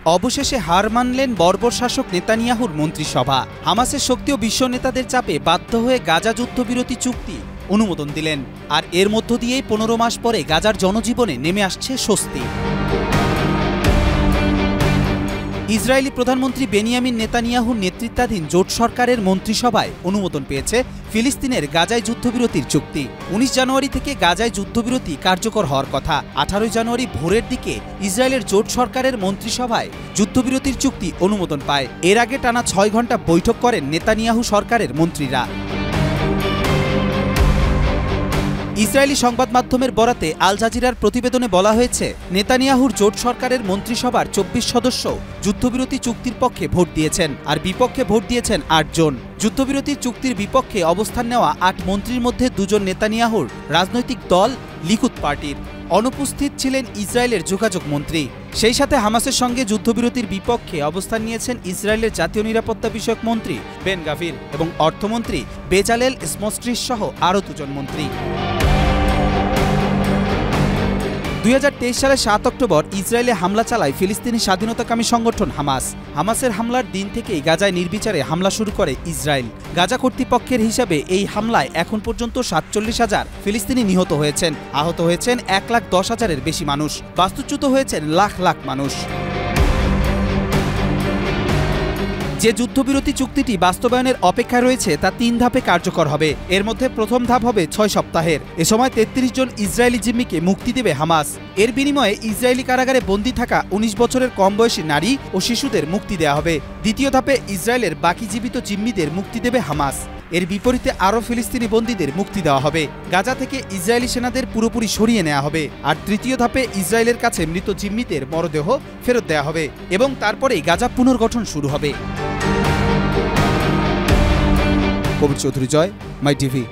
অবশেষে হার মানলেন বর্বর শাসক নেতানিয়াহুর মন্ত্রিসভা। হামাসের শক্তি ও বিশ্ব নেতাদের চাপে বাধ্য হয়ে গাজা যুদ্ধবিরতি চুক্তি অনুমোদন দিলেন। আর এর মধ্য দিয়েই ১৫ মাস পরে গাজার জনজীবনে নেমে আসছে স্বস্তি। ইসরায়েলি প্রধানমন্ত্রী বেনিয়ামিন নেতানিয়াহুর নেতৃত্বাধীন জোট সরকারের মন্ত্রিসভায় অনুমোদন পেয়েছে ফিলিস্তিনের গাজায় যুদ্ধবিরতির চুক্তি। ১৯ জানুয়ারি থেকে গাজায় যুদ্ধবিরতি কার্যকর হওয়ার কথা। ১৮ জানুয়ারি ভোরের দিকে ইসরায়েলের জোট সরকারের মন্ত্রিসভায় যুদ্ধবিরতির চুক্তি অনুমোদন পায়। এর আগে টানা ৬ ঘণ্টা বৈঠক করেন নেতানিয়াহু সরকারের মন্ত্রীরা। ইসরায়েলি সংবাদ মাধ্যমের বরাতে আল জাজিরার প্রতিবেদনে বলা হয়েছে, নেতানিয়াহুর জোট সরকারের মন্ত্রিসভার ২৪ সদস্য যুদ্ধবিরতি চুক্তির পক্ষে ভোট দিয়েছেন, আর বিপক্ষে ভোট দিয়েছেন ৮ জন। যুদ্ধবিরতি চুক্তির বিপক্ষে অবস্থান নেওয়া ৮ মন্ত্রীর মধ্যে ২ জন নেতানিয়াহুর রাজনৈতিক দল লিকুদ পার্টির। অনুপস্থিত ছিলেন ইসরায়েলের যোগাযোগ মন্ত্রী। সেই সাথে হামাসের সঙ্গে যুদ্ধবিরতির বিপক্ষে অবস্থান নিয়েছেন ইসরায়েলের জাতীয় নিরাপত্তা বিষয়ক মন্ত্রী বেন গাভির এবং অর্থমন্ত্রী বেচালেল স্মোট্রিচ সহ আরও ২ জন মন্ত্রী। ২০২৩ সালের ৭ অক্টোবর ইসরায়েলে হামলা চালায় ফিলিস্তিনি স্বাধীনতাকামী সংগঠন হামাস। হামাসের হামলার দিন থেকেই গাজায় নির্বিচারে হামলা শুরু করে ইসরায়েল। গাজা কর্তৃপক্ষের হিসাবে এই হামলায় এখন পর্যন্ত ৪৭,০০০ ফিলিস্তিনি নিহত হয়েছেন, আহত হয়েছেন ১,১০,০০০-এর বেশি মানুষ, বাস্তুচ্যুত হয়েছেন লাখ লাখ মানুষ। যে যুদ্ধবিরতি চুক্তিটি বাস্তবায়নের অপেক্ষায় রয়েছে তা ৩ ধাপে কার্যকর হবে। এর মধ্যে প্রথম ধাপ হবে ৬ সপ্তাহের। এ সময় ৩৩ জন ইসরায়েলি জিম্মিকে মুক্তি দেবে হামাস। এর বিনিময়ে ইসরায়েলি কারাগারে বন্দী থাকা ১৯ বছরের কম বয়সী নারী ও শিশুদের মুক্তি দেওয়া হবে। দ্বিতীয় ধাপে ইসরায়েলের বাকি জীবিত জিম্মিদের মুক্তি দেবে হামাস। এর বিপরীতে আরও ফিলিস্তিনি বন্দীদের মুক্তি দেওয়া হবে। গাজা থেকে ইসরায়েলি সেনাদের পুরোপুরি সরিয়ে নেওয়া হবে। আর তৃতীয় ধাপে ইসরায়েলের কাছে মৃত জিম্মিদের মরদেহ ফেরত দেওয়া হবে এবং তারপরেই গাজা পুনর্গঠন শুরু হবে। কবির চৌধুরী জয়, মাই টিভি।